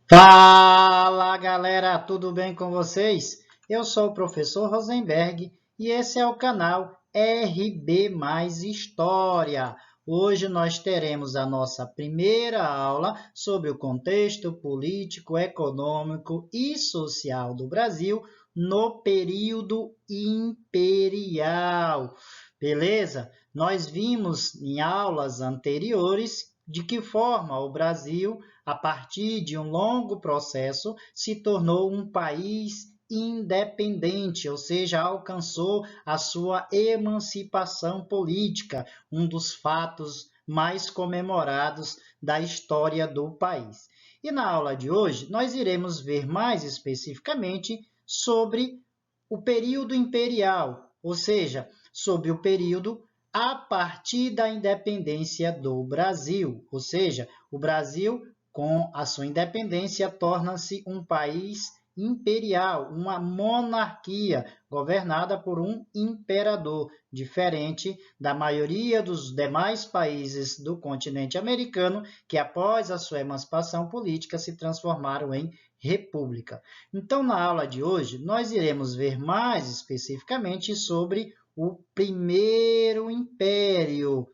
Fala galera, tudo bem com vocês? Eu sou o professor Rosenberg e esse é o canal RB Mais História. Hoje nós teremos a nossa primeira aula sobre o contexto político, econômico e social do Brasil no período imperial. Beleza? Nós vimos em aulas anteriores de que forma o Brasil, a partir de um longo processo, se tornou um país independente, ou seja, alcançou a sua emancipação política, um dos fatos mais comemorados da história do país. E na aula de hoje, nós iremos ver mais especificamente sobre o período imperial, ou seja, sobre o período a partir da independência do Brasil, ou seja, o Brasil, com a sua independência, torna-se um país imperial, uma monarquia governada por um imperador, diferente da maioria dos demais países do continente americano, que após a sua emancipação política se transformaram em república. Então, na aula de hoje, nós iremos ver mais especificamente sobre o Primeiro Império.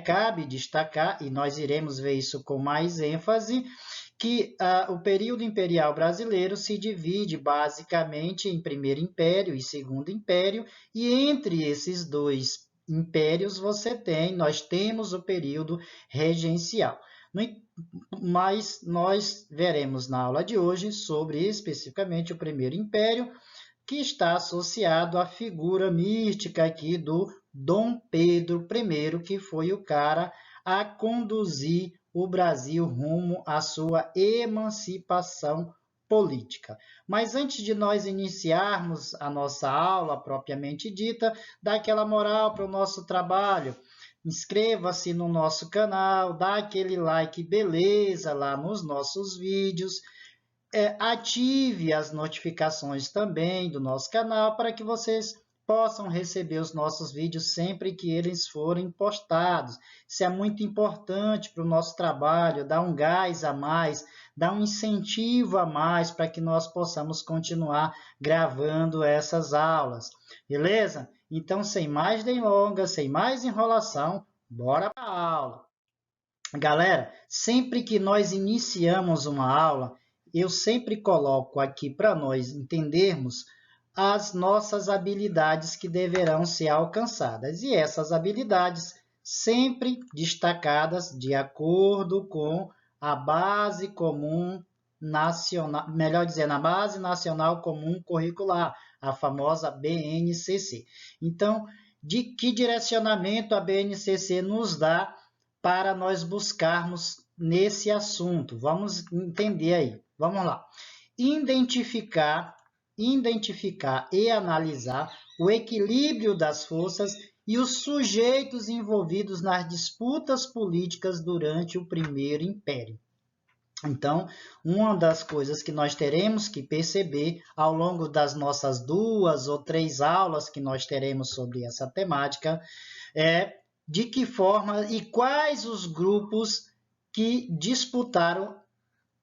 Cabe destacar, e nós iremos ver isso com mais ênfase, que o período imperial brasileiro se divide basicamente em Primeiro Império e Segundo Império, e entre esses dois impérios nós temos o período regencial. Mas nós veremos na aula de hoje sobre especificamente o Primeiro Império, que está associado à figura mística aqui do Dom Pedro I, que foi o cara a conduzir o Brasil rumo à sua emancipação política. Mas antes de nós iniciarmos a nossa aula propriamente dita, dá aquela moral para o nosso trabalho. Inscreva-se no nosso canal, dá aquele like beleza lá nos nossos vídeos, ative as notificações também do nosso canal para que vocês possam receber os nossos vídeos sempre que eles forem postados. Isso é muito importante para o nosso trabalho, dá um gás a mais, dá um incentivo a mais para que nós possamos continuar gravando essas aulas. Beleza? Então, sem mais delongas, sem mais enrolação, bora para a aula. Galera, sempre que nós iniciamos uma aula, eu sempre coloco aqui para nós entendermos as nossas habilidades que deverão ser alcançadas. E essas habilidades sempre destacadas de acordo com a base comum nacional, melhor dizendo, a base nacional comum curricular, a famosa BNCC. Então, de que direcionamento a BNCC nos dá para nós buscarmos nesse assunto? Vamos entender aí. Vamos lá. Identificar e analisar o equilíbrio das forças e os sujeitos envolvidos nas disputas políticas durante o Primeiro Império. Então, uma das coisas que nós teremos que perceber ao longo das nossas 2 ou 3 aulas que nós teremos sobre essa temática é de que forma e quais os grupos que disputaram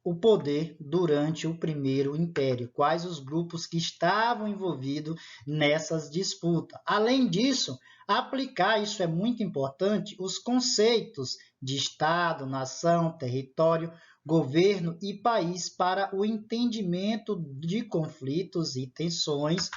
o poder durante o Primeiro Império, quais os grupos que estavam envolvidos nessas disputas. Além disso, aplicar, isso é muito importante, os conceitos de Estado, nação, território, governo e país para o entendimento de conflitos e tensões.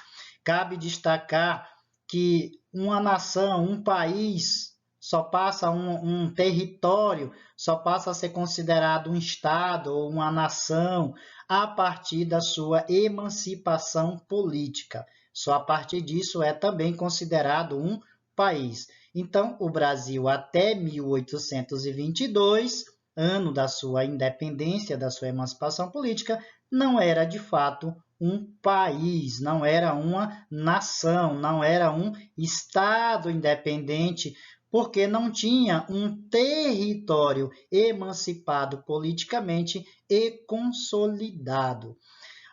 Cabe destacar que uma nação, um país, só passa um território, só passa a ser considerado um Estado ou uma nação a partir da sua emancipação política. Só a partir disso é também considerado um país. Então, o Brasil, até 1822, ano da sua independência, da sua emancipação política, não era de fato um país, não era uma nação, não era um Estado independente, porque não tinha um território emancipado politicamente e consolidado.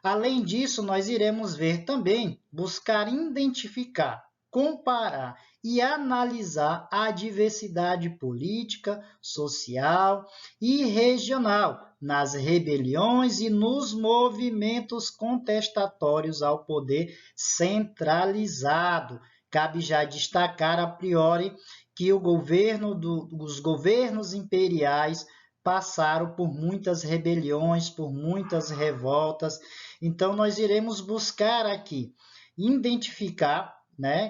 Além disso, nós iremos ver também, buscar identificar, comparar e analisar a diversidade política, social e regional, nas rebeliões e nos movimentos contestatórios ao poder centralizado. Cabe já destacar a priori que os governos imperiais passaram por muitas rebeliões, por muitas revoltas. Então, nós iremos buscar aqui identificar,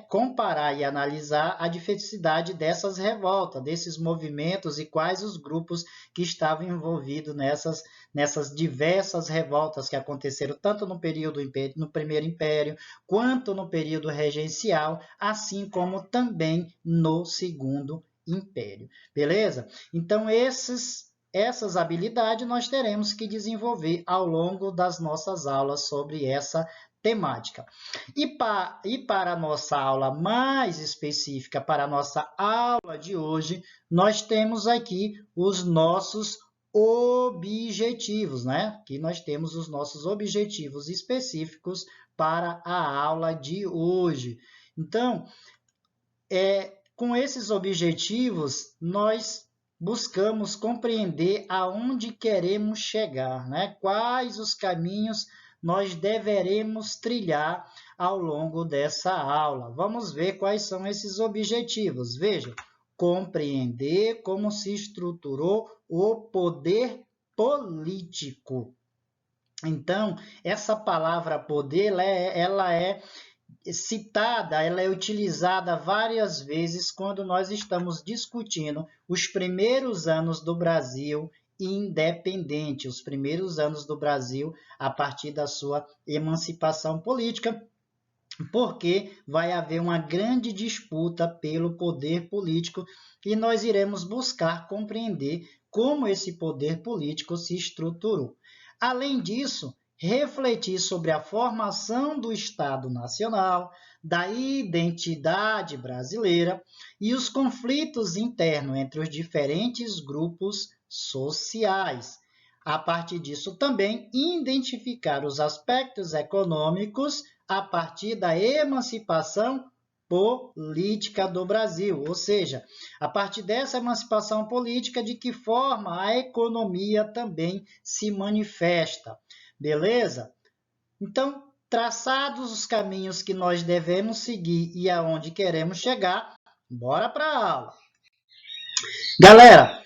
comparar e analisar a diversidade dessas revoltas, desses movimentos e quais os grupos que estavam envolvidos nessas diversas revoltas que aconteceram tanto no Primeiro Império, quanto no período regencial, assim como também no Segundo Império. Beleza? Então, essas habilidades nós teremos que desenvolver ao longo das nossas aulas sobre essa temática. E para a nossa aula mais específica, para a nossa aula de hoje, nós temos aqui os nossos objetivos, Aqui nós temos os nossos objetivos específicos para a aula de hoje. Então, com esses objetivos, nós buscamos compreender aonde queremos chegar, Quais os caminhos nós deveremos trilhar ao longo dessa aula. Vamos ver quais são esses objetivos. Veja, compreender como se estruturou o poder político. Então, essa palavra poder, ela é citada, ela é utilizada várias vezes quando nós estamos discutindo os primeiros anos do Brasil independente, os primeiros anos do Brasil a partir da sua emancipação política, porque vai haver uma grande disputa pelo poder político e nós iremos buscar compreender como esse poder político se estruturou. Além disso, refletir sobre a formação do Estado Nacional, da identidade brasileira e os conflitos internos entre os diferentes grupos sociais. A partir disso, também identificar os aspectos econômicos a partir da emancipação política do Brasil, ou seja, a partir dessa emancipação política, de que forma a economia também se manifesta. Beleza? Então, traçados os caminhos que nós devemos seguir e aonde queremos chegar, bora para a aula. Galera,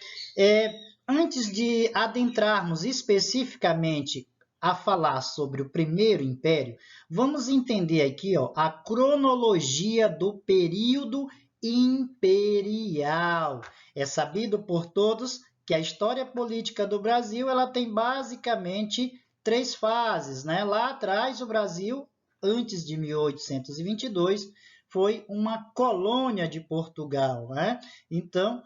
antes de adentrarmos especificamente a falar sobre o Primeiro Império, vamos entender aqui a cronologia do período imperial. É sabido por todos que a história política do Brasil ela tem basicamente 3 fases. Lá atrás, o Brasil, antes de 1822, foi uma colônia de Portugal. Então,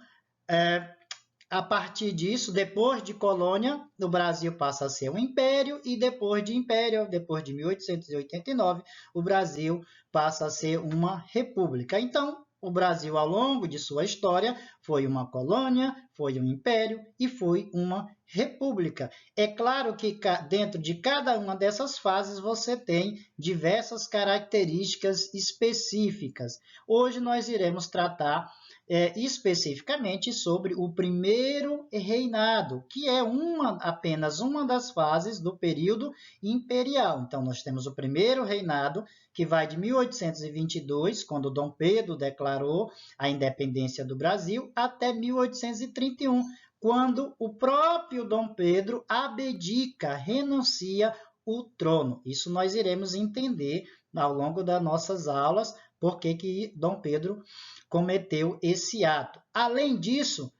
a partir disso, depois de colônia, o Brasil passa a ser um império e depois de império, depois de 1889, o Brasil passa a ser uma república. Então, o Brasil, ao longo de sua história, foi uma colônia, foi um império e foi uma república. É claro que dentro de cada uma dessas fases você tem diversas características específicas. Hoje nós iremos tratar especificamente sobre o primeiro reinado, que é apenas uma das fases do período imperial. Então, nós temos o primeiro reinado, que vai de 1822, quando Dom Pedro declarou a independência do Brasil, até 1831, quando o próprio Dom Pedro abdica, renuncia o trono. Isso nós iremos entender ao longo das nossas aulas, por que Dom Pedro cometeu esse ato. Além disso,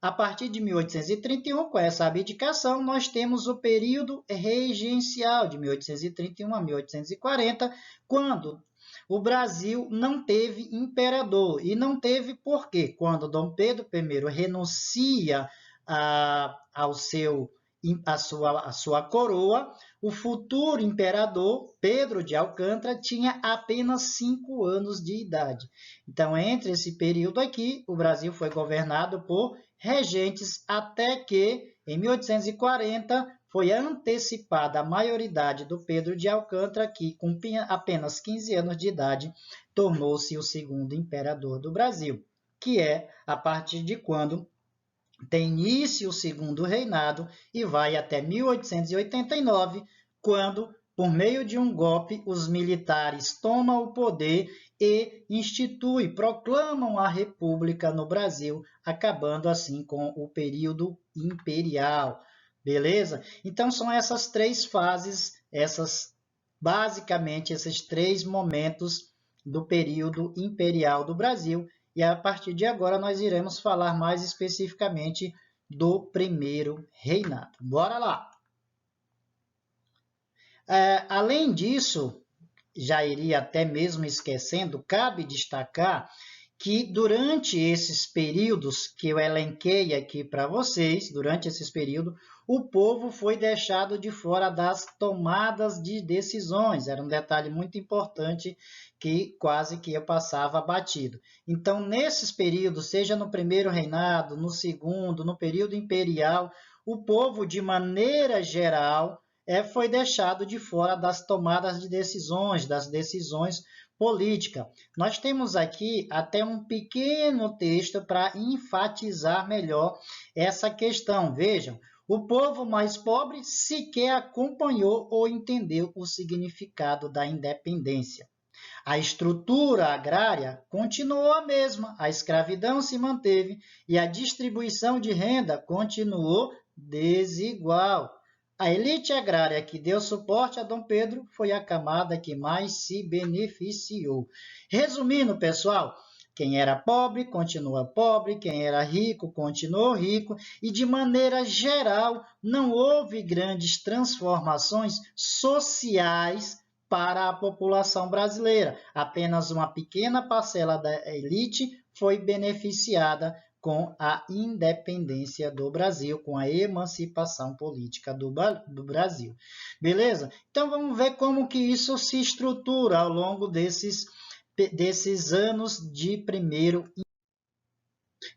a partir de 1831, com essa abdicação, nós temos o período regencial, de 1831 a 1840, quando o Brasil não teve imperador. E não teve por quê? Quando Dom Pedro I renuncia a sua coroa, o futuro imperador, Pedro de Alcântara, tinha apenas 5 anos de idade. Então, entre esse período aqui, o Brasil foi governado por regentes até que, em 1840, foi antecipada a maioridade do Pedro de Alcântara, que, com apenas 15 anos de idade, tornou-se o segundo imperador do Brasil, que é a partir de quando tem início o segundo reinado e vai até 1889, quando, por meio de um golpe, os militares tomam o poder e proclamam a República no Brasil, acabando assim com o período imperial. Beleza? Então são essas três fases, basicamente esses três momentos do período imperial do Brasil. E a partir de agora nós iremos falar mais especificamente do primeiro reinado. Bora lá! Além disso, já iria até mesmo esquecendo, cabe destacar que durante esses períodos que eu elenquei aqui para vocês, durante esses períodos, o povo foi deixado de fora das tomadas de decisões. Era um detalhe muito importante que quase que eu passava batido. Então, nesses períodos, seja no primeiro reinado, no segundo, no período imperial, o povo, de maneira geral, foi deixado de fora das tomadas de decisões, das decisões políticas. Nós temos aqui até um pequeno texto para enfatizar melhor essa questão. Vejam, o povo mais pobre sequer acompanhou ou entendeu o significado da independência. A estrutura agrária continuou a mesma, a escravidão se manteve e a distribuição de renda continuou desigual. A elite agrária que deu suporte a Dom Pedro foi a camada que mais se beneficiou. Resumindo, pessoal, quem era pobre continua pobre, quem era rico continuou rico, e de maneira geral não houve grandes transformações sociais para a população brasileira. Apenas uma pequena parcela da elite foi beneficiada com a independência do Brasil, com a emancipação política do Brasil. Beleza? Então vamos ver como que isso se estrutura ao longo desses anos de primeiro.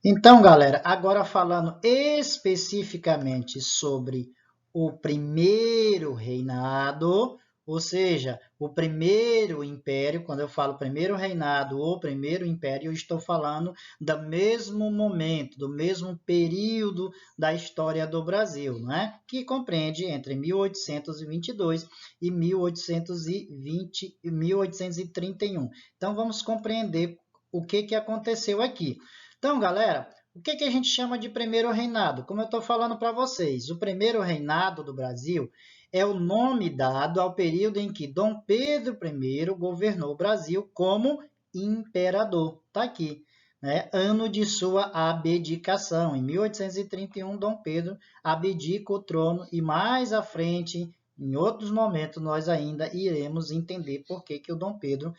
Então, galera, agora falando especificamente sobre o primeiro reinado, ou seja, o primeiro império. Quando eu falo primeiro reinado ou primeiro império, eu estou falando do mesmo momento, do mesmo período da história do Brasil, né? Que compreende entre 1822 e 1831. Então, vamos compreender o que aconteceu aqui. Então, galera, o que a gente chama de primeiro reinado? Como eu estou falando para vocês, o primeiro reinado do Brasil é o nome dado ao período em que Dom Pedro I governou o Brasil como imperador. Está aqui, né? Ano de sua abdicação. Em 1831, Dom Pedro abdica o trono e mais à frente, em outros momentos, nós ainda iremos entender por que o Dom Pedro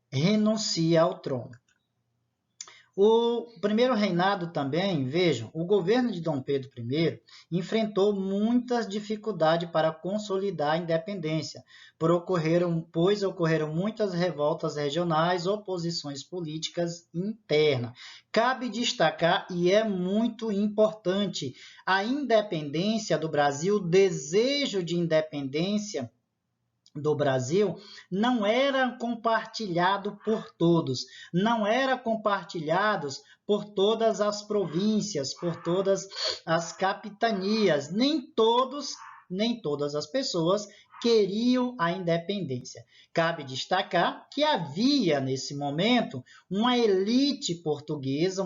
renuncia ao trono. O primeiro reinado também, vejam, o governo de Dom Pedro I enfrentou muitas dificuldades para consolidar a independência, pois ocorreram muitas revoltas regionais, oposições políticas internas. Cabe destacar, e é muito importante, a independência do Brasil, o desejo de independência do Brasil não era compartilhado por todos, não era compartilhado por todas as províncias, por todas as capitanias, nem todas as pessoas queriam a independência. Cabe destacar que havia, nesse momento, uma elite portuguesa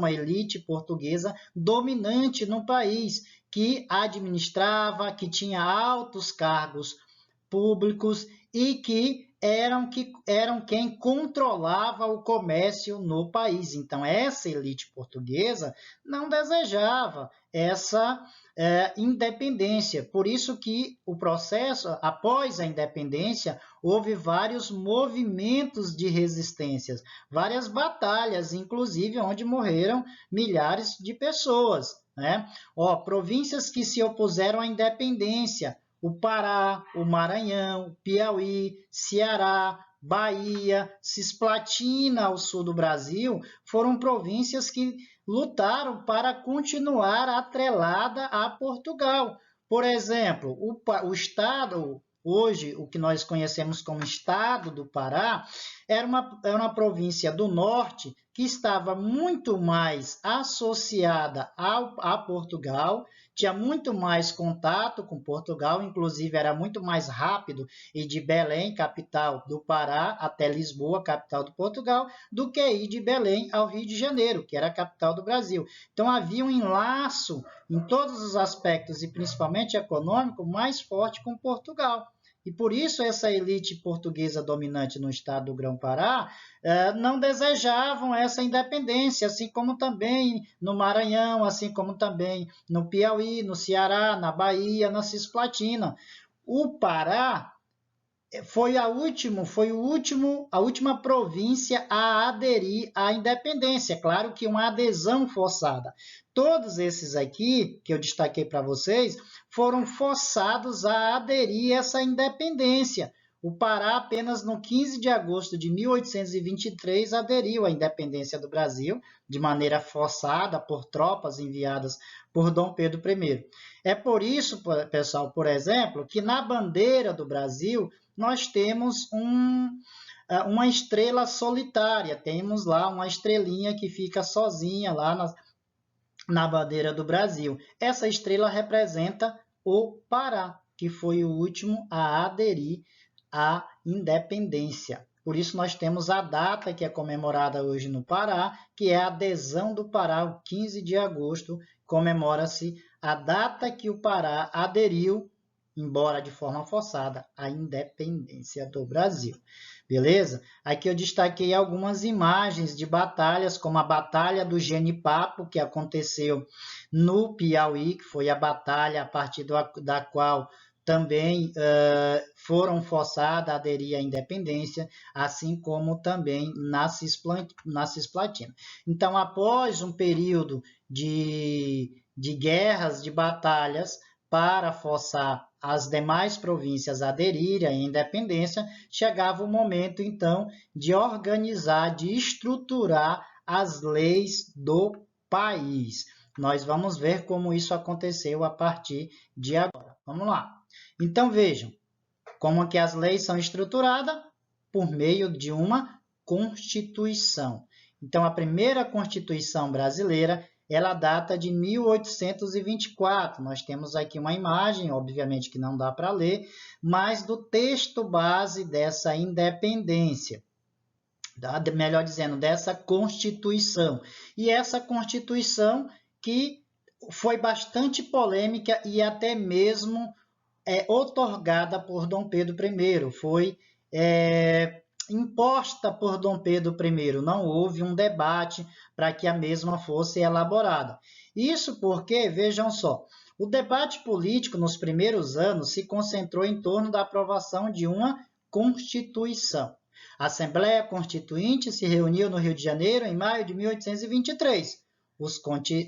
dominante no país, que administrava, que tinha altos cargos públicos e que eram quem controlava o comércio no país. Então, essa elite portuguesa não desejava essa independência. Por isso que o processo, após a independência, houve vários movimentos de resistência, várias batalhas, inclusive onde morreram milhares de pessoas, né? Províncias que se opuseram à independência: o Pará, o Maranhão, o Piauí, Ceará, Bahia, Cisplatina, ao sul do Brasil, foram províncias que lutaram para continuar atrelada a Portugal. Por exemplo, o estado, hoje, o que nós conhecemos como estado do Pará, era uma província do norte que estava muito mais associada a Portugal, tinha muito mais contato com Portugal, inclusive era muito mais rápido ir de Belém, capital do Pará, até Lisboa, capital do Portugal, do que ir de Belém ao Rio de Janeiro, que era a capital do Brasil. Então havia um enlaço em todos os aspectos, e principalmente econômico, mais forte com Portugal. E por isso essa elite portuguesa dominante no estado do Grão-Pará não desejavam essa independência, assim como também no Maranhão, assim como também no Piauí, no Ceará, na Bahia, na Cisplatina. O Pará foi a última província a aderir à independência. Claro que uma adesão forçada. Todos esses aqui, que eu destaquei para vocês, foram forçados a aderir a essa independência. O Pará, apenas no 15 de agosto de 1823, aderiu à independência do Brasil, de maneira forçada por tropas enviadas por Dom Pedro I. É por isso, pessoal, por exemplo, que na bandeira do Brasil nós temos uma estrela solitária, temos lá uma estrelinha que fica sozinha lá na bandeira do Brasil. Essa estrela representa o Pará, que foi o último a aderir à independência. Por isso nós temos a data que é comemorada hoje no Pará, que é a adesão do Pará, o 15 de agosto, comemora-se a data que o Pará aderiu, embora de forma forçada, à independência do Brasil. Beleza? Aqui eu destaquei algumas imagens de batalhas, como a Batalha do Genipapo, que aconteceu no Piauí, que foi a batalha a partir da qual também foram forçadas a aderir à independência, assim como também na Cisplatina. Então, após um período de guerras, de batalhas, para forçar as demais províncias a aderirem à independência, chegava o momento, então, de organizar, de estruturar as leis do país. Nós vamos ver como isso aconteceu a partir de agora. Vamos lá. Então, vejam como que as leis são estruturadas por meio de uma Constituição. Então, a primeira Constituição brasileira, ela data de 1824. Nós temos aqui uma imagem, obviamente que não dá para ler, mas do texto base dessa independência. Melhor dizendo, dessa Constituição. E essa Constituição que foi bastante polêmica e até mesmo otorgada por Dom Pedro I, foi imposta por Dom Pedro I, não houve um debate para que a mesma fosse elaborada. Isso porque, vejam só, o debate político nos primeiros anos se concentrou em torno da aprovação de uma Constituição. A Assembleia Constituinte se reuniu no Rio de Janeiro em maio de 1823. Os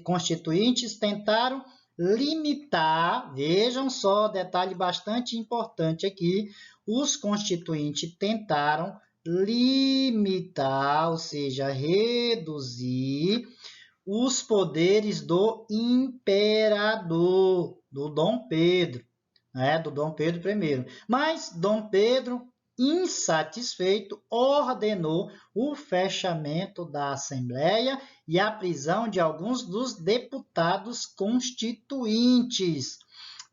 constituintes tentaram limitar, vejam só, detalhe bastante importante aqui, os constituintes tentaram limitar, ou seja, reduzir os poderes do imperador, do Dom Pedro, do Dom Pedro I. Mas Dom Pedro, insatisfeito, ordenou o fechamento da Assembleia e a prisão de alguns dos deputados constituintes.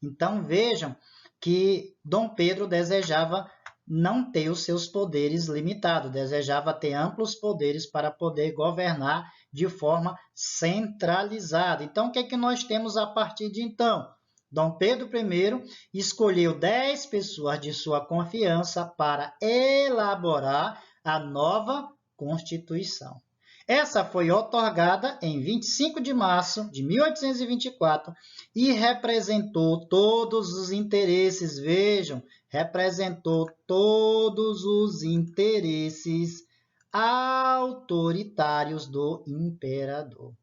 Então, vejam que Dom Pedro desejava não ter os seus poderes limitados, desejava ter amplos poderes para poder governar de forma centralizada. Então, o que é que nós temos a partir de então? Dom Pedro I escolheu 10 pessoas de sua confiança para elaborar a nova Constituição. Essa foi otorgada em 25 de março de 1824 e representou todos os interesses, vejam, representou todos os interesses autoritários do imperador.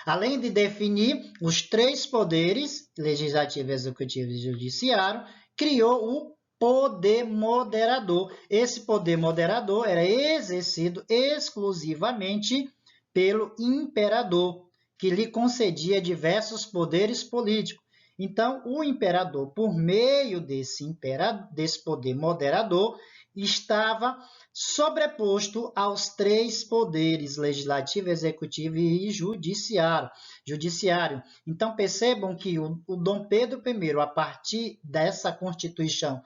Além de definir os 3 poderes, legislativo, executivo e judiciário, criou o poder moderador. Esse poder moderador era exercido exclusivamente pelo imperador, que lhe concedia diversos poderes políticos. Então, o imperador, por meio desse poder moderador, estava sobreposto aos três poderes, legislativo, executivo e judiciário. Então, percebam que o Dom Pedro I, a partir dessa Constituição,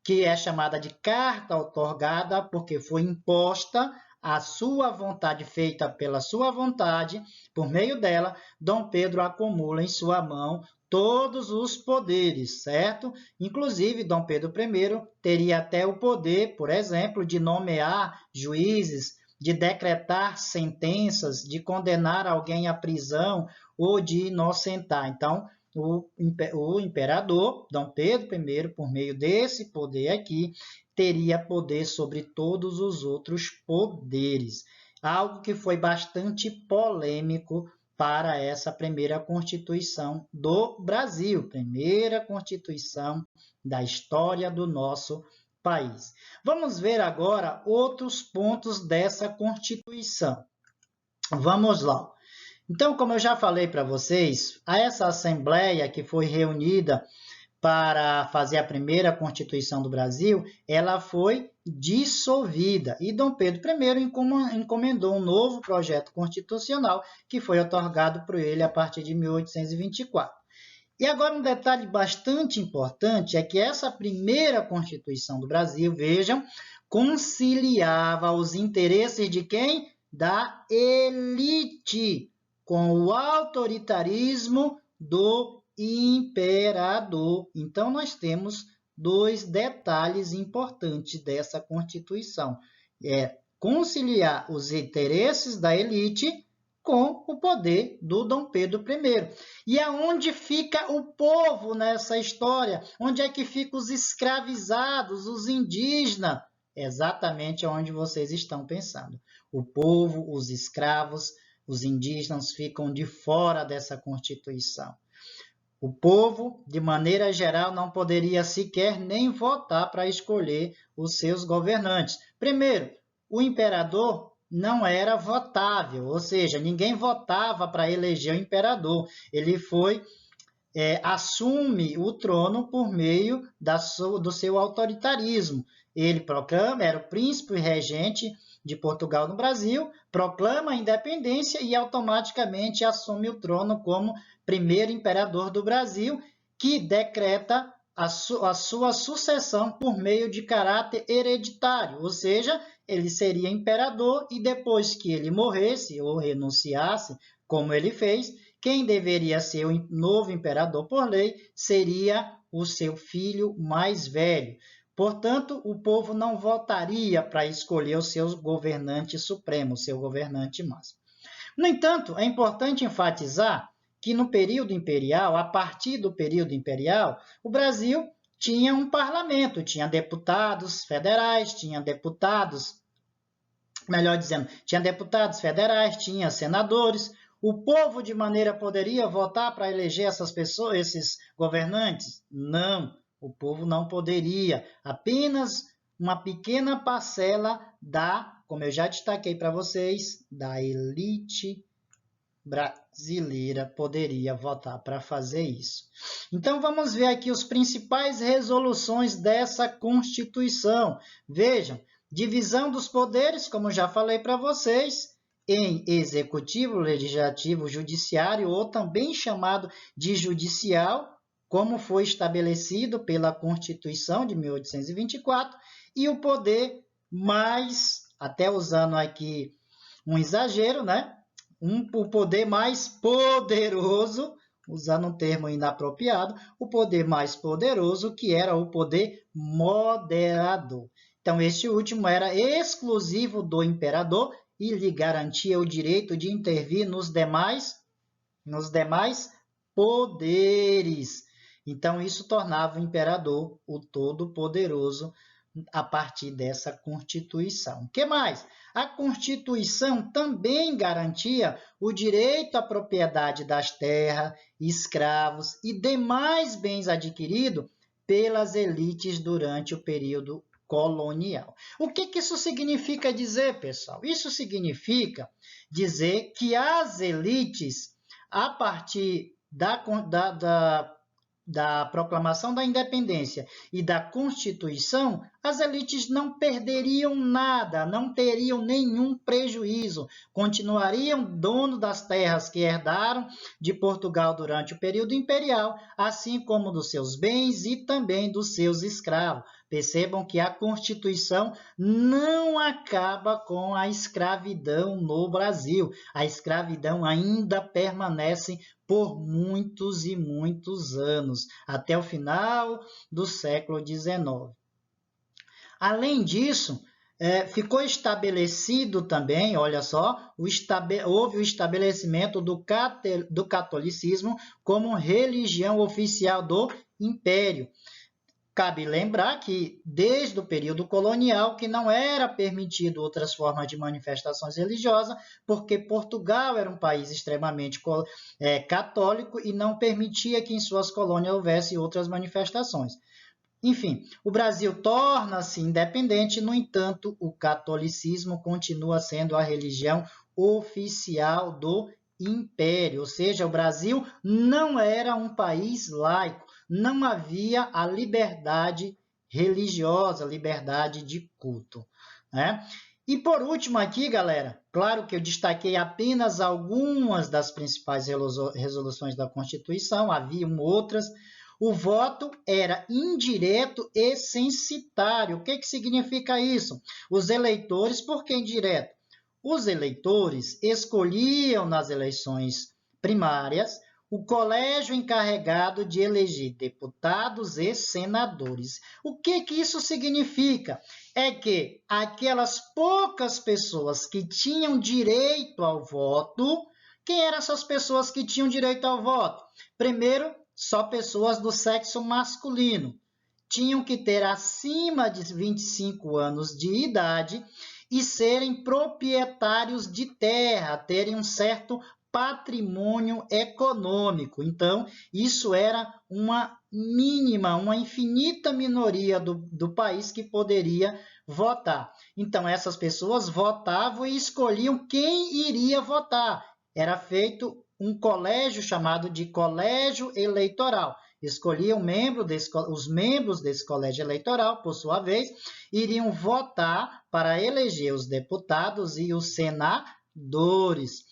que é chamada de Carta Outorgada, porque foi imposta a sua vontade, feita pela sua vontade, por meio dela, Dom Pedro acumula em sua mão todos os poderes, certo? Inclusive, Dom Pedro I teria até o poder, por exemplo, de nomear juízes, de decretar sentenças, de condenar alguém à prisão ou de inocentar. Então, o imperador, Dom Pedro I, por meio desse poder aqui, teria poder sobre todos os outros poderes. Algo que foi bastante polêmico para essa primeira Constituição do Brasil, primeira Constituição da história do nosso país. Vamos ver agora outros pontos dessa Constituição. Vamos lá. Então, como eu já falei para vocês, essa Assembleia que foi reunida para fazer a primeira Constituição do Brasil, ela foi dissolvida e Dom Pedro I encomendou um novo projeto constitucional que foi otorgado por ele a partir de 1824. E agora um detalhe bastante importante é que essa primeira Constituição do Brasil, vejam, conciliava os interesses de quem? Da elite, com o autoritarismo do imperador. Então, nós temos dois detalhes importantes dessa Constituição. É conciliar os interesses da elite com o poder do Dom Pedro I. E aonde fica o povo nessa história? Onde é que ficam os escravizados, os indígenas? Exatamente onde vocês estão pensando. O povo, os escravos, os indígenas ficam de fora dessa Constituição. O povo, de maneira geral, não poderia sequer nem votar para escolher os seus governantes. Primeiro, o imperador não era votável, ou seja, ninguém votava para eleger o imperador. Ele assume o trono por meio do seu autoritarismo. Ele proclama, era o príncipe regente de Portugal no Brasil, proclama a independência e automaticamente assume o trono como primeiro imperador do Brasil, que decreta a sua sucessão por meio de caráter hereditário, ou seja, ele seria imperador e depois que ele morresse ou renunciasse, como ele fez, quem deveria ser o novo imperador por lei seria o seu filho mais velho. Portanto, o povo não votaria para escolher o seu governante supremo, o seu governante máximo. No entanto, é importante enfatizar que no período imperial, a partir do período imperial, o Brasil tinha um parlamento, tinha deputados federais, tinha deputados federais, tinha senadores. O povo, de maneira, poderia votar para eleger essas pessoas, esses governantes? Não, o povo não poderia. Apenas uma pequena parcela como eu já destaquei para vocês, da elite brasileira poderia votar para fazer isso. Então, vamos ver aqui as principais resoluções dessa Constituição. Vejam, divisão dos poderes, como já falei para vocês, em executivo, legislativo, judiciário, ou também chamado de judicial, como foi estabelecido pela Constituição de 1824, e o poder mais, até usando aqui um exagero, né? O poder mais poderoso, usando um termo inapropriado, o poder mais poderoso, que era o poder moderador. Então, este último era exclusivo do imperador e lhe garantia o direito de intervir nos demais poderes. Então, isso tornava o imperador o todo-poderoso a partir dessa Constituição. O que mais? A Constituição também garantia o direito à propriedade das terras, escravos e demais bens adquiridos pelas elites durante o período colonial. O que isso significa dizer, pessoal? Isso significa dizer que as elites, a partir da proclamação da independência e da Constituição, as elites não perderiam nada, não teriam nenhum prejuízo, continuariam dono das terras que herdaram de Portugal durante o período imperial, assim como dos seus bens e também dos seus escravos. Percebam que a Constituição não acaba com a escravidão no Brasil. A escravidão ainda permanece por muitos e muitos anos, até o final do século XIX. Além disso, ficou estabelecido também, olha só, houve o estabelecimento do catolicismo como religião oficial do Império. Cabe lembrar que, desde o período colonial, que não era permitido outras formas de manifestações religiosas, porque Portugal era um país extremamente católico e não permitia que em suas colônias houvesse outras manifestações. Enfim, o Brasil torna-se independente, no entanto, o catolicismo continua sendo a religião oficial do Império, ou seja, o Brasil não era um país laico, não havia a liberdade religiosa, liberdade de culto, né? E por último aqui, galera, claro que eu destaquei apenas algumas das principais resoluções da Constituição, haviam outras. O voto era indireto e censitário. O que significa isso? Os eleitores, por que indireto? Os eleitores escolhiam nas eleições primárias o colégio encarregado de eleger deputados e senadores. O que isso significa? É que aquelas poucas pessoas que tinham direito ao voto, quem eram essas pessoas que tinham direito ao voto? Primeiro, só pessoas do sexo masculino. Tinham que ter acima de 25 anos de idade e serem proprietários de terra, terem um certo patrimônio econômico. Então, isso era uma mínima, uma infinita minoria do país que poderia votar. Então, essas pessoas votavam e escolhiam quem iria votar. Era feito um colégio chamado de colégio eleitoral. Escolhiam os membros desse colégio eleitoral, por sua vez, iriam votar para eleger os deputados e os senadores.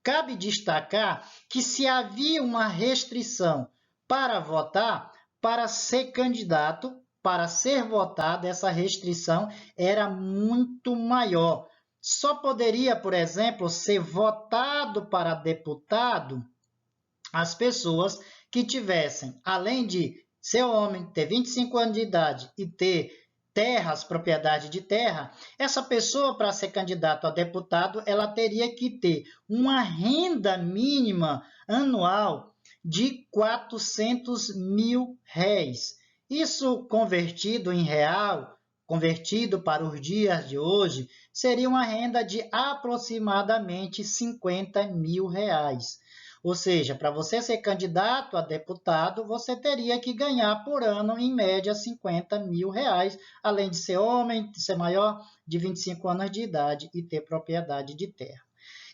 Cabe destacar que se havia uma restrição para votar, para ser candidato, para ser votado, essa restrição era muito maior. Só poderia, por exemplo, ser votado para deputado as pessoas que tivessem, além de ser homem, ter 25 anos de idade e ter terras, propriedade de terra, essa pessoa, para ser candidato a deputado, ela teria que ter uma renda mínima anual de 400 mil réis. Isso convertido em real, convertido para os dias de hoje, seria uma renda de aproximadamente 50 mil reais. Ou seja, para você ser candidato a deputado, você teria que ganhar por ano, em média, 50 mil reais, além de ser homem, de ser maior de 25 anos de idade e ter propriedade de terra.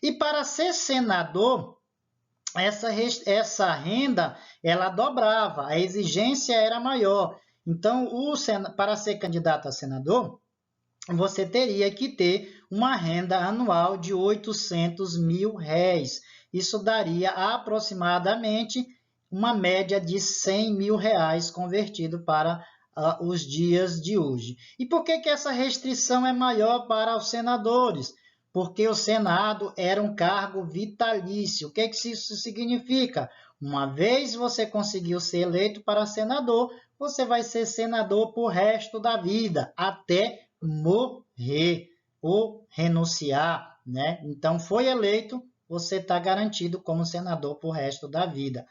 E para ser senador, essa renda, ela dobrava, a exigência era maior. Então, para ser candidato a senador, você teria que ter uma renda anual de 800 mil réis. Isso daria aproximadamente uma média de 100 mil reais convertido para os dias de hoje. E por que essa restrição é maior para os senadores? Porque o Senado era um cargo vitalício. O que isso significa? Uma vez você conseguiu ser eleito para senador, você vai ser senador por resto da vida, até morrer ou renunciar, né? Então, foi eleito, você está garantido como senador por resto da vida.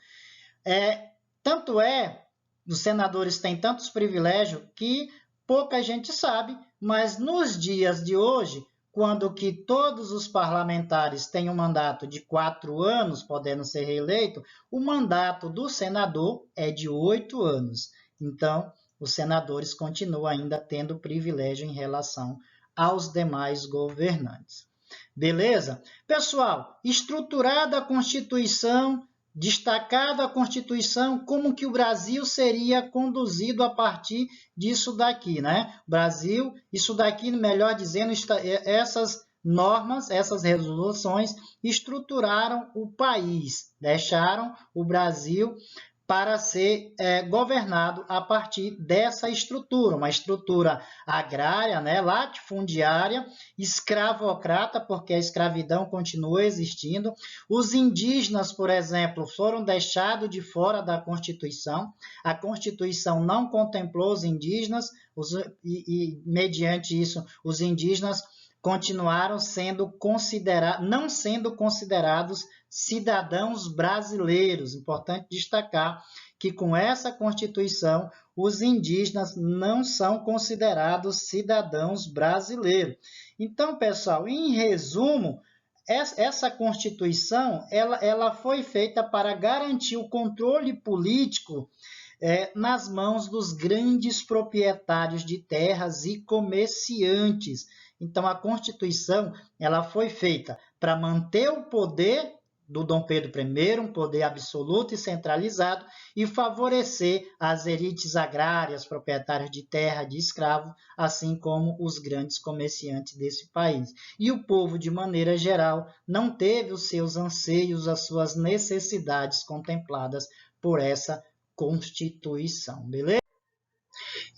Os senadores têm tantos privilégios que pouca gente sabe, mas nos dias de hoje, quando que todos os parlamentares têm um mandato de 4 anos, podendo ser reeleito, o mandato do senador é de 8 anos. Então, os senadores continuam ainda tendo privilégio em relação aos demais governantes. Beleza? Pessoal, estruturada a Constituição destacado a Constituição, como que o Brasil seria conduzido a partir disso daqui, né? Brasil, isso daqui, melhor dizendo, essas normas, essas resoluções estruturaram o país, deixaram o Brasil para ser governado a partir dessa estrutura, uma estrutura agrária, né, latifundiária, escravocrata, porque a escravidão continua existindo. Os indígenas, por exemplo, foram deixados de fora da Constituição. A Constituição não contemplou os indígenas mediante isso, os indígenas continuaram não sendo considerados cidadãos brasileiros. Importante destacar que com essa Constituição os indígenas não são considerados cidadãos brasileiros. Então, pessoal, em resumo, essa Constituição ela foi feita para garantir o controle político nas mãos dos grandes proprietários de terras e comerciantes. Então, a Constituição ela foi feita para manter o poder do Dom Pedro I, um poder absoluto e centralizado, e favorecer as elites agrárias, proprietárias de terra, de escravos, assim como os grandes comerciantes desse país. E o povo, de maneira geral, não teve os seus anseios, as suas necessidades contempladas por essa Constituição, beleza?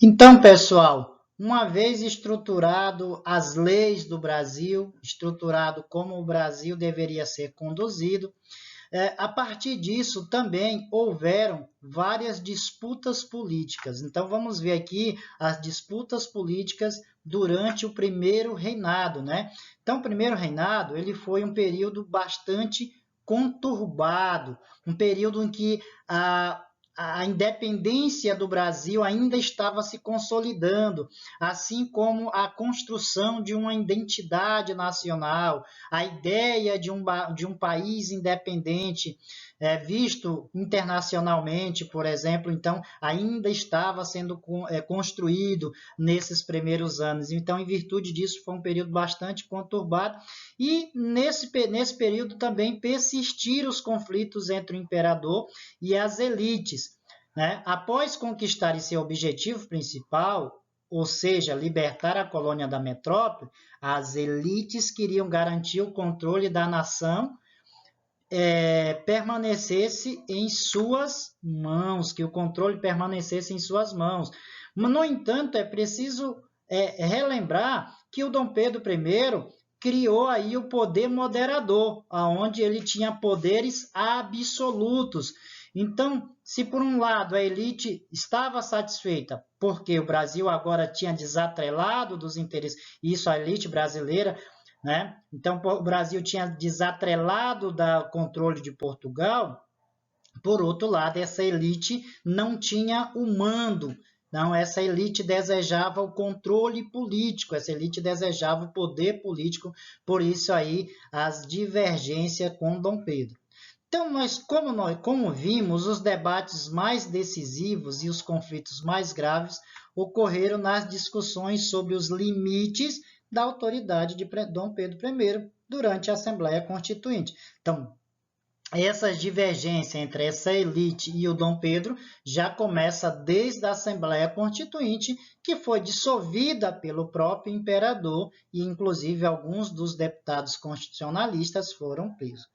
Então, pessoal, uma vez estruturado as leis do Brasil, estruturado como o Brasil deveria ser conduzido, a partir disso também houveram várias disputas políticas. Então, vamos ver aqui as disputas políticas durante o primeiro reinado, né? Então, o primeiro reinado ele foi um período bastante conturbado, um período em que a independência do Brasil ainda estava se consolidando, assim como a construção de uma identidade nacional, a ideia de um país independente, visto internacionalmente, por exemplo, então ainda estava sendo construído nesses primeiros anos. Então, em virtude disso, foi um período bastante conturbado e nesse período também persistiram os conflitos entre o imperador e as elites. Né? Após conquistar seu objetivo principal, ou seja, libertar a colônia da metrópole, as elites queriam garantir o controle da nação permanecesse em suas mãos, que o controle permanecesse em suas mãos. Mas, no entanto, é preciso relembrar que o Dom Pedro I criou aí o poder moderador, onde ele tinha poderes absolutos. Então, se por um lado a elite estava satisfeita, porque o Brasil agora tinha desatrelado dos interesses, isso a elite brasileira, né? Então, o Brasil tinha desatrelado do controle de Portugal, por outro lado, essa elite não tinha o mando, não, essa elite desejava o controle político, essa elite desejava o poder político, por isso aí as divergências com Dom Pedro. Então, como vimos, os debates mais decisivos e os conflitos mais graves ocorreram nas discussões sobre os limites da autoridade de Dom Pedro I durante a Assembleia Constituinte. Então, essa divergência entre essa elite e o Dom Pedro já começa desde a Assembleia Constituinte, que foi dissolvida pelo próprio imperador e, inclusive, alguns dos deputados constitucionalistas foram presos.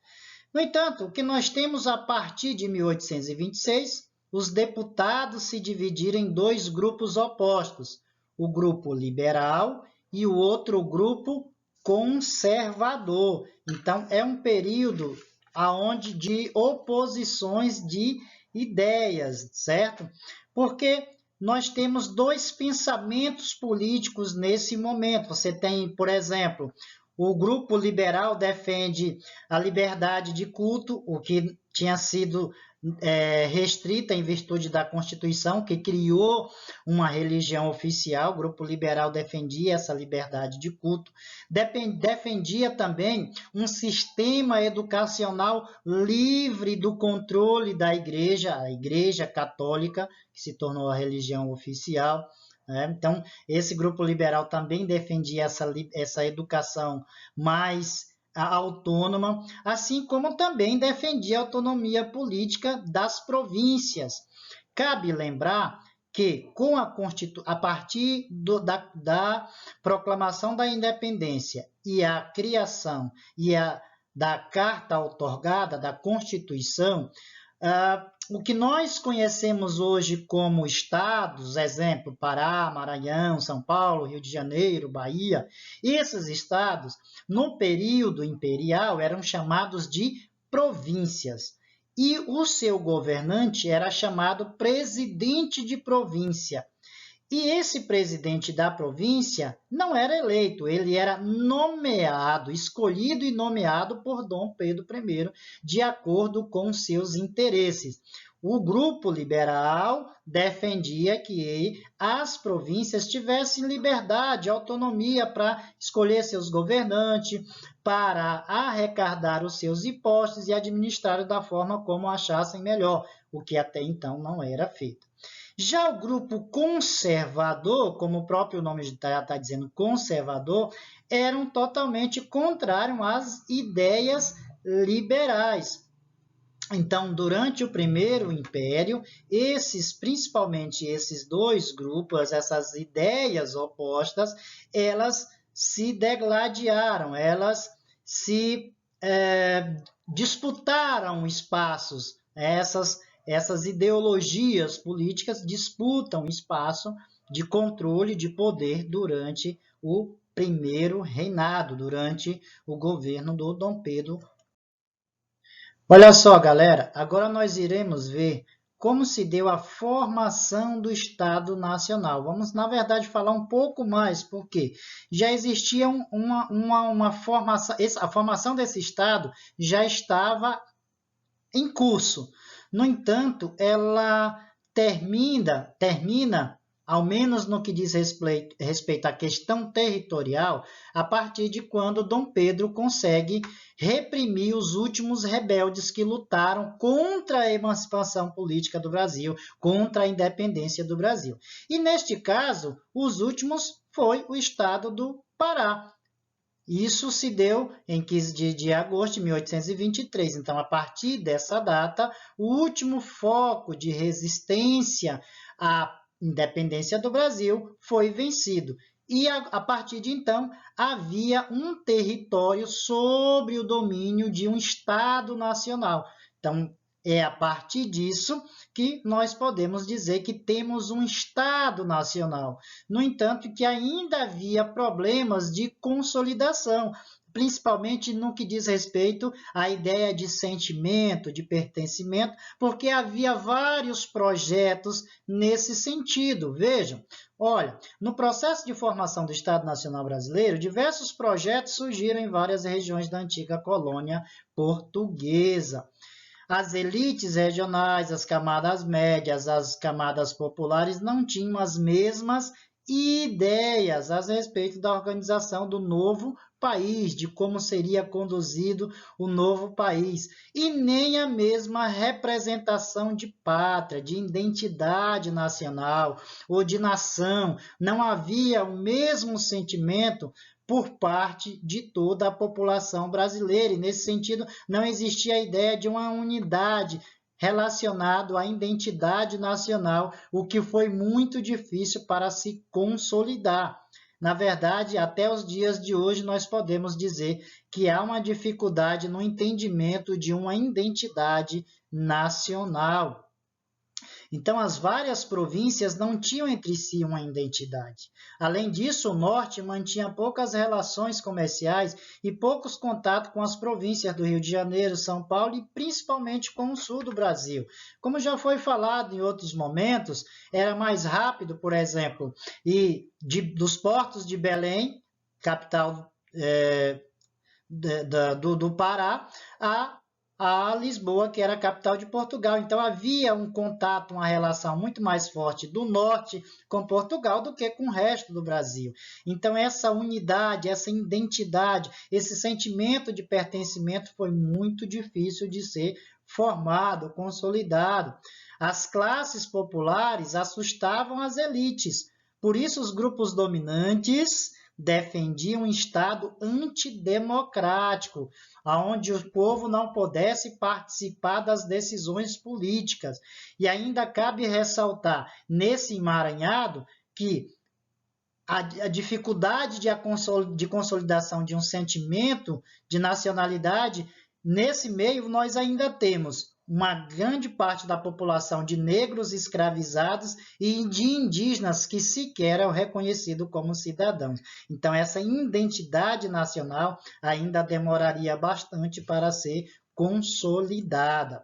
No entanto, o que nós temos a partir de 1826, os deputados se dividiram em dois grupos opostos, o grupo liberal e o outro grupo conservador. Então, é um período aonde de oposições de ideias, certo? Porque nós temos dois pensamentos políticos nesse momento. Você tem, por exemplo, o grupo liberal defende a liberdade de culto, o que tinha sido restrita em virtude da Constituição, que criou uma religião oficial. O grupo liberal defendia essa liberdade de culto, defendia também um sistema educacional livre do controle da Igreja, a Igreja Católica, que se tornou a religião oficial. Então, esse grupo liberal também defendia essa educação mais autônoma, assim como também defendia a autonomia política das províncias. Cabe lembrar que, a partir da proclamação da independência e a criação da Carta Outorgada, da Constituição, o que nós conhecemos hoje como estados, exemplo, Pará, Maranhão, São Paulo, Rio de Janeiro, Bahia, esses estados, no período imperial, eram chamados de províncias. E o seu governante era chamado presidente de província. E esse presidente da província não era eleito, ele era nomeado, escolhido e nomeado por Dom Pedro I, de acordo com seus interesses. O grupo liberal defendia que as províncias tivessem liberdade, autonomia para escolher seus governantes, para arrecadar os seus impostos e administrar da forma como achassem melhor, o que até então não era feito. Já o grupo conservador, como o próprio nome está dizendo, conservador, eram totalmente contrários às ideias liberais. Então, durante o Primeiro Império, principalmente esses dois grupos, essas ideias opostas, elas se degladiaram, elas se disputaram espaços, essas ideologias políticas disputam espaço de controle de poder durante o primeiro reinado, durante o governo do Dom Pedro. Olha só, galera, agora nós iremos ver como se deu a formação do Estado Nacional. Vamos, na verdade, falar um pouco mais, porque já existia uma formação, a formação desse Estado já estava em curso. No entanto, ela termina, ao menos no que diz respeito à questão territorial, a partir de quando Dom Pedro consegue reprimir os últimos rebeldes que lutaram contra a emancipação política do Brasil, contra a independência do Brasil. E, neste caso, os últimos foi o estado do Pará. Isso se deu em 15 de agosto de 1823. Então, a partir dessa data, o último foco de resistência à independência do Brasil foi vencido. E, a partir de então, havia um território sobre o domínio de um Estado nacional. Então, é a partir disso que nós podemos dizer que temos um Estado nacional. No entanto, que ainda havia problemas de consolidação, principalmente no que diz respeito à ideia de sentimento, de pertencimento, porque havia vários projetos nesse sentido. Vejam, olha, no processo de formação do Estado Nacional Brasileiro, diversos projetos surgiram em várias regiões da antiga colônia portuguesa. As elites regionais, as camadas médias, as camadas populares não tinham as mesmas ideias a respeito da organização do novo país, de como seria conduzido o novo país, e nem a mesma representação de pátria, de identidade nacional ou de nação. Não havia o mesmo sentimento por parte de toda a população brasileira. E, nesse sentido, não existia a ideia de uma unidade relacionado à identidade nacional, o que foi muito difícil para se consolidar. Na verdade, até os dias de hoje, nós podemos dizer que há uma dificuldade no entendimento de uma identidade nacional. Então, as várias províncias não tinham entre si uma identidade. Além disso, o norte mantinha poucas relações comerciais e poucos contatos com as províncias do Rio de Janeiro, São Paulo e principalmente com o sul do Brasil. Como já foi falado em outros momentos, era mais rápido, por exemplo, dos portos de Belém, capital do Pará, a Lisboa, que era a capital de Portugal. Então, havia um contato, uma relação muito mais forte do norte com Portugal do que com o resto do Brasil. Então, essa unidade, essa identidade, esse sentimento de pertencimento foi muito difícil de ser formado, consolidado. As classes populares assustavam as elites. Por isso, os grupos dominantes defendia um Estado antidemocrático, onde o povo não pudesse participar das decisões políticas. E ainda cabe ressaltar, nesse emaranhado, que a dificuldade de consolidação de um sentimento de nacionalidade, nesse meio nós ainda temos uma grande parte da população de negros escravizados e de indígenas que sequer eram reconhecidos como cidadãos. Então, essa identidade nacional ainda demoraria bastante para ser consolidada.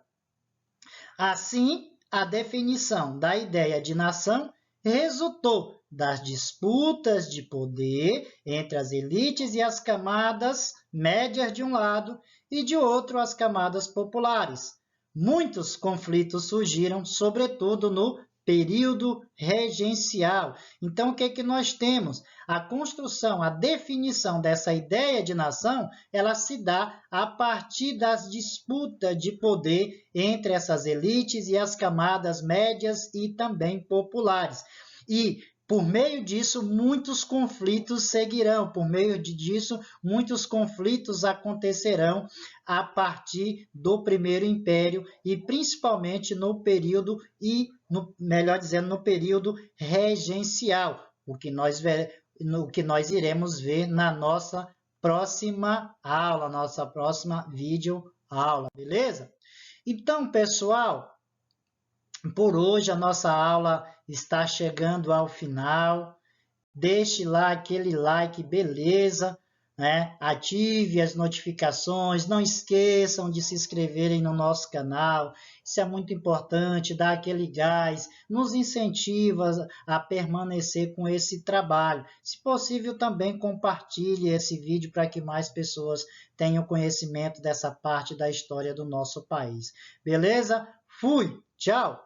Assim, a definição da ideia de nação resultou das disputas de poder entre as elites e as camadas médias de um lado e de outro as camadas populares. Muitos conflitos surgiram, sobretudo no período regencial. Então, o que é que nós temos? A construção, a definição dessa ideia de nação, ela se dá a partir das disputas de poder entre essas elites e as camadas médias e também populares. E, por meio disso, muitos conflitos seguirão, por meio disso, muitos conflitos acontecerão a partir do Primeiro Império e principalmente no período, melhor dizendo, no período regencial, o que nós iremos ver na nossa próxima aula, nossa próxima videoaula, beleza? Então, pessoal, por hoje a nossa aula está chegando ao final. Deixe lá aquele like, beleza, né? Ative as notificações, não esqueçam de se inscreverem no nosso canal. Isso é muito importante, dá aquele gás, nos incentiva a permanecer com esse trabalho. Se possível, também compartilhe esse vídeo para que mais pessoas tenham conhecimento dessa parte da história do nosso país. Beleza? Fui! Tchau!